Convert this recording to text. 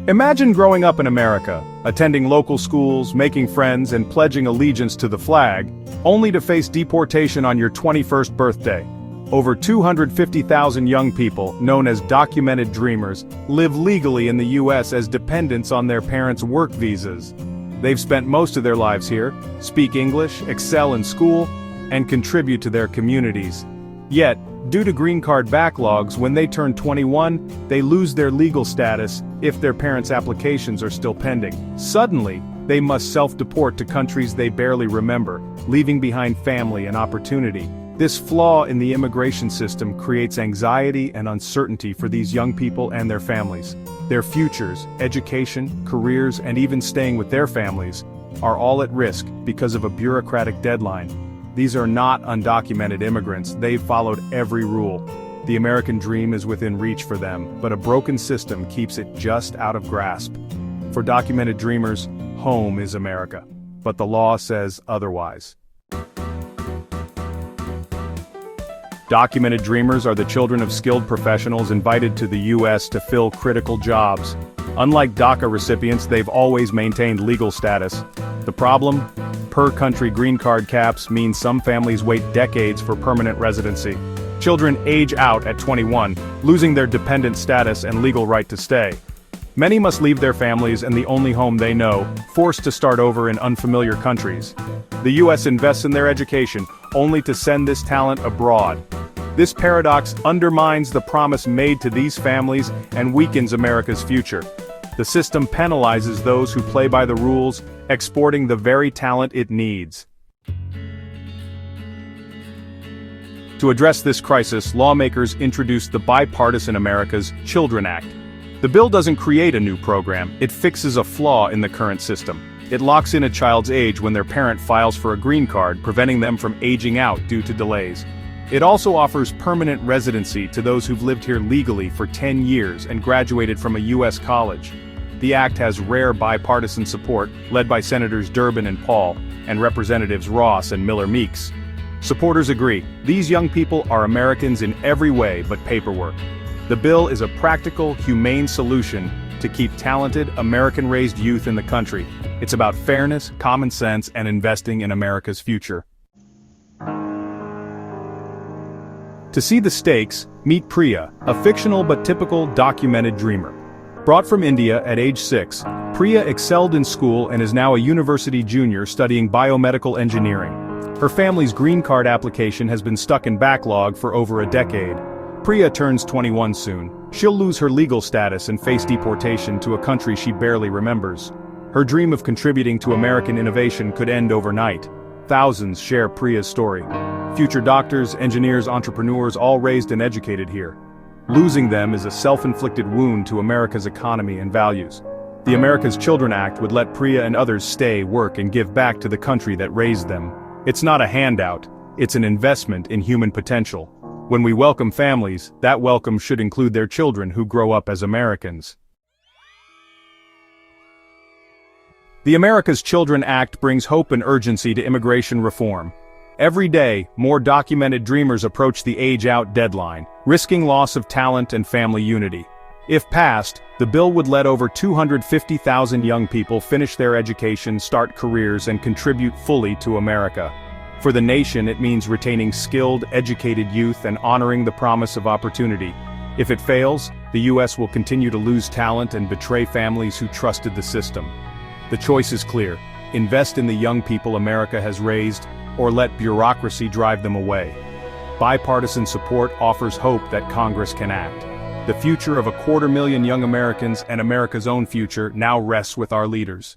Imagine growing up in America, attending local schools, making friends, and pledging allegiance to the flag, only to face deportation on your 21st birthday. Over 250,000 young people, known as documented dreamers, live legally in the U.S. as dependents on their parents' work visas. They've spent most of their lives here, speak English, excel in school, and contribute to their communities. Yet, due to green card backlogs, when they turn 21, they lose their legal status if their parents' applications are still pending. Suddenly, they must self-deport to countries they barely remember, leaving behind family and opportunity. This flaw in the immigration system creates anxiety and uncertainty for these young people and their families. Their futures, education, careers, and even staying with their families are all at risk because of a bureaucratic deadline. These are not undocumented immigrants, they've followed every rule. The American dream is within reach for them, but a broken system keeps it just out of grasp. For documented dreamers, home is America. But the law says otherwise. Documented dreamers are the children of skilled professionals invited to the U.S. to fill critical jobs. Unlike DACA recipients, they've always maintained legal status. The problem? Per-country green card caps mean some families wait decades for permanent residency. Children age out at 21, losing their dependent status and legal right to stay. Many must leave their families and the only home they know, forced to start over in unfamiliar countries. The U.S. invests in their education, only to send this talent abroad. This paradox undermines the promise made to these families and weakens America's future. The system penalizes those who play by the rules, exporting the very talent it needs. To address this crisis, lawmakers introduced the Bipartisan America's Children Act. The bill doesn't create a new program, it fixes a flaw in the current system. It locks in a child's age when their parent files for a green card, preventing them from aging out due to delays. It also offers permanent residency to those who've lived here legally for 10 years and graduated from a U.S. college. The act has rare bipartisan support, led by Senators Durbin and Paul, and Representatives Ross and Miller-Meeks. Supporters agree, these young people are Americans in every way but paperwork. The bill is a practical, humane solution to keep talented, American-raised youth in the country. It's about fairness, common sense, and investing in America's future. To see the stakes, meet Priya, a fictional but typical documented dreamer. Brought from India at age 6, Priya excelled in school and is now a university junior studying biomedical engineering. Her family's green card application has been stuck in backlog for over a decade. Priya turns 21 soon. She'll lose her legal status and face deportation to a country she barely remembers. Her dream of contributing to American innovation could end overnight. Thousands share Priya's story. Future doctors, engineers, entrepreneurs, all raised and educated here. Losing them is a self-inflicted wound to America's economy and values. The America's Children Act would let Priya and others stay, work, and give back to the country that raised them. It's not a handout, it's an investment in human potential. When we welcome families, that welcome should include their children who grow up as Americans. The America's Children Act brings hope and urgency to immigration reform. Every day, more documented dreamers approach the age-out deadline, risking loss of talent and family unity. If passed, the bill would let over 250,000 young people finish their education, start careers, and contribute fully to America. For the nation, it means retaining skilled, educated youth and honoring the promise of opportunity. If it fails, the U.S. will continue to lose talent and betray families who trusted the system. The choice is clear: invest in the young people America has raised, or let bureaucracy drive them away. Bipartisan support offers hope that Congress can act. The future of 250,000 young Americans and America's own future now rests with our leaders.